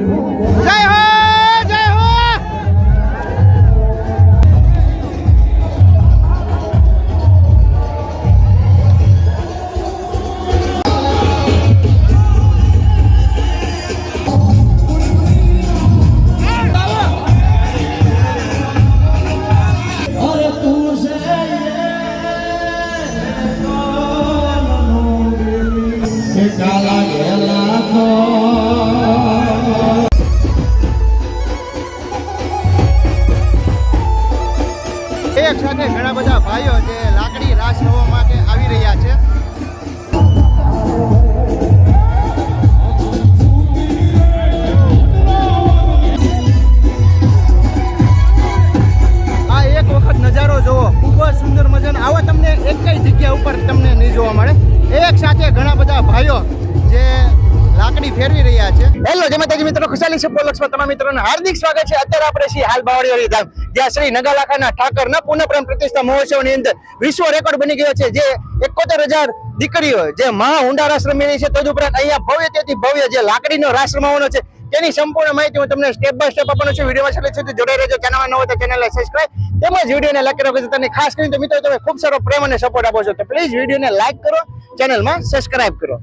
જય હો જય હો એક સાથે ઘણા બધા ભાઈઓ જે લાકડી રાસ રમવા માટે આવી રહ્યા છે. આ એક વખત નજારો જોવો, ખૂબ જ સુંદર મજાનો. આવા તમને એક કઈ જગ્યા ઉપર તમને નહીં જોવા મળે. એક સાથે ઘણા બધા ભાઈઓ જે લાકડી ફેરવી રહ્યા છે. હેલો જય માતાજી મિત્રો, ખુશાલી છે પોલક્સમાં તમામ મિત્રોનું હાર્દિક સ્વાગત છે. અત્યારે આપણે છીએ હાલ બાવળીવાળી ધામ, જ્યાં શ્રી નગાલાખાના ઠાકરના પુનઃપ્રાણ પ્રતિષ્ઠા મહોત્સવની અંદર વિશ્વ રેકોર્ડ બની ગયો છે. જે 71,000 દીકરીઓ જે મહા ઊંડા રાસ રમી રહી છે. તદુપરાંત અહીંયા ભવ્યથી ભવ્ય જે લાકડીનો રાસ રમાવાનો છે તેની સંપૂર્ણ માહિતી હું તમને સ્ટેપ બાય સ્ટેપ આપવાનો છું. વિડીયોમાં છેલ્લે સુધી જોડાઈ રહેજો. ચેનલમાં ન હોય તો ચેનલને સબસ્ક્રાઇબ તેમજ વિડીયોને લાઈક કરો. તમને ખાસ કરીને મિત્રો તમે ખૂબ સારો પ્રેમ અને સપોર્ટ આપો છો, તો પ્લીઝ વિડીયોને લાઈક કરો, ચેનલમાં સબસ્ક્રાઇબ કરો.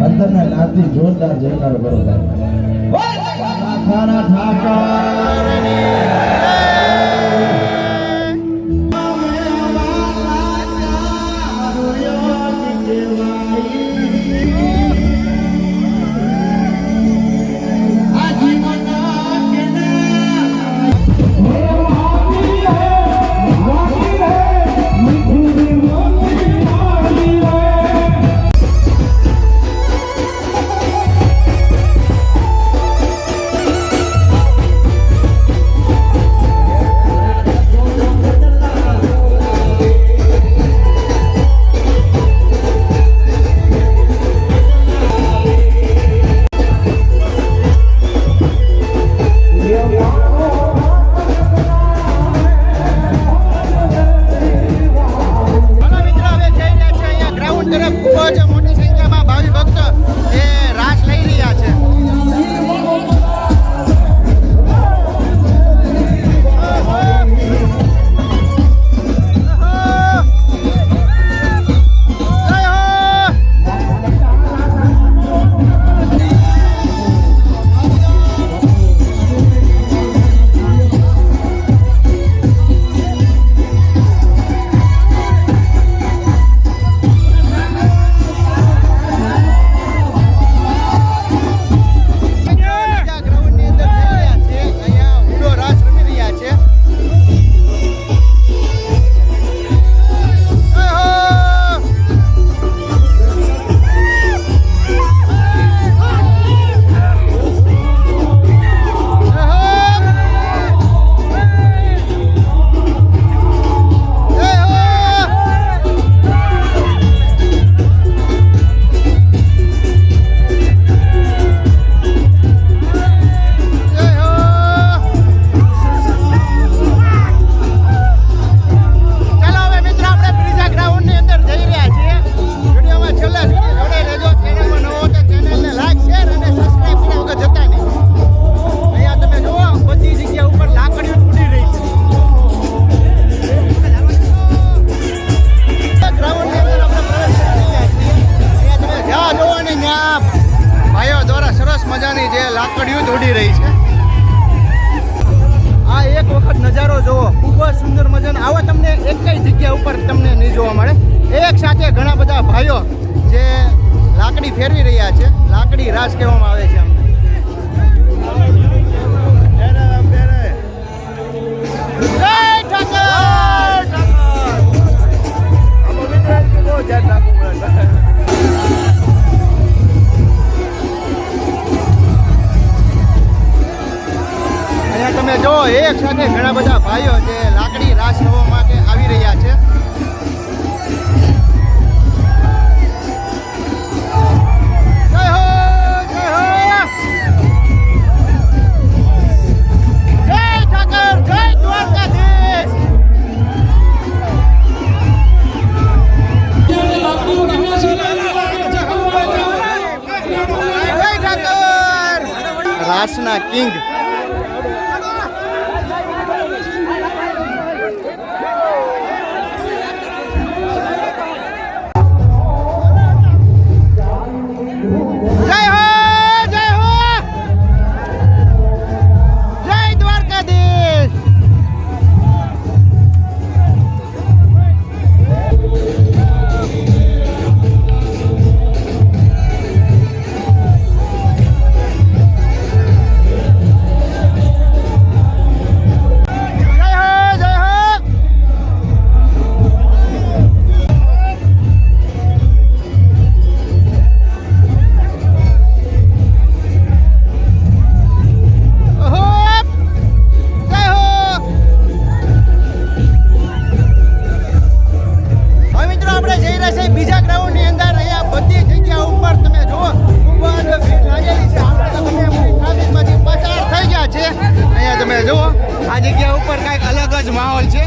અંદરના નાદથી જોરદાર જયકારો કરો. લાખાના ઠાકરની મજાની જે લાકડીઓ દોડી રહી છે. આ એક વખત નજારો જોવો, ખૂબ જ સુંદર મજાનો. આવા તમને એક કઈ જગ્યા ઉપર તમને નહીં જોવા મળે. એક સાથે ઘણા બધા ભાઈઓ જે લાકડી ફેરવી રહ્યા છે. લાકડી રાસ કહેવામાં આવે છે. તમે જો એક સાથે ઘણા બધા ભાઈઓ જે લાકડી રાસ રમવા માટે આવી રહ્યા છે. જય હો જય હો જય ઠાકર જય દ્વારકાધીશ. લાકડીઓ કેવી છે રાસના કિંગ. જય હો જય હો જય દ્વારકાધીશ. બીજા ગ્રાઉન્ડની અંદર અહીંયા બધી જગ્યા ઉપર તમે જુઓ ખૂબ જ ભીડ લાગેલી છે. આપણે તો તમે ટ્રાફિકમાંથી પસાર થઈ ગયા છે. અહીંયા તમે જુઓ આ જગ્યા ઉપર કાંઈક અલગ જ માહોલ છે.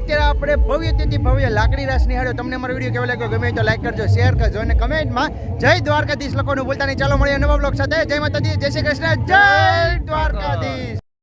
અત્યારે આપણે ભવ્યથી ભવ્ય લાકડી રાસ નિહાળ્યો. તમને અમારો વિડીયો કેવો લાગ્યો ગમે તો લાઈક કરજો, શેર કરજો અને કમેન્ટમાં જય દ્વારકાધીશ લખવાનું ભૂલતા નહીં. ચાલો મળીએ નવા બ્લોગ સાથે. જય માતાજી, જય શ્રી કૃષ્ણ, જય દ્વારકાધીશ.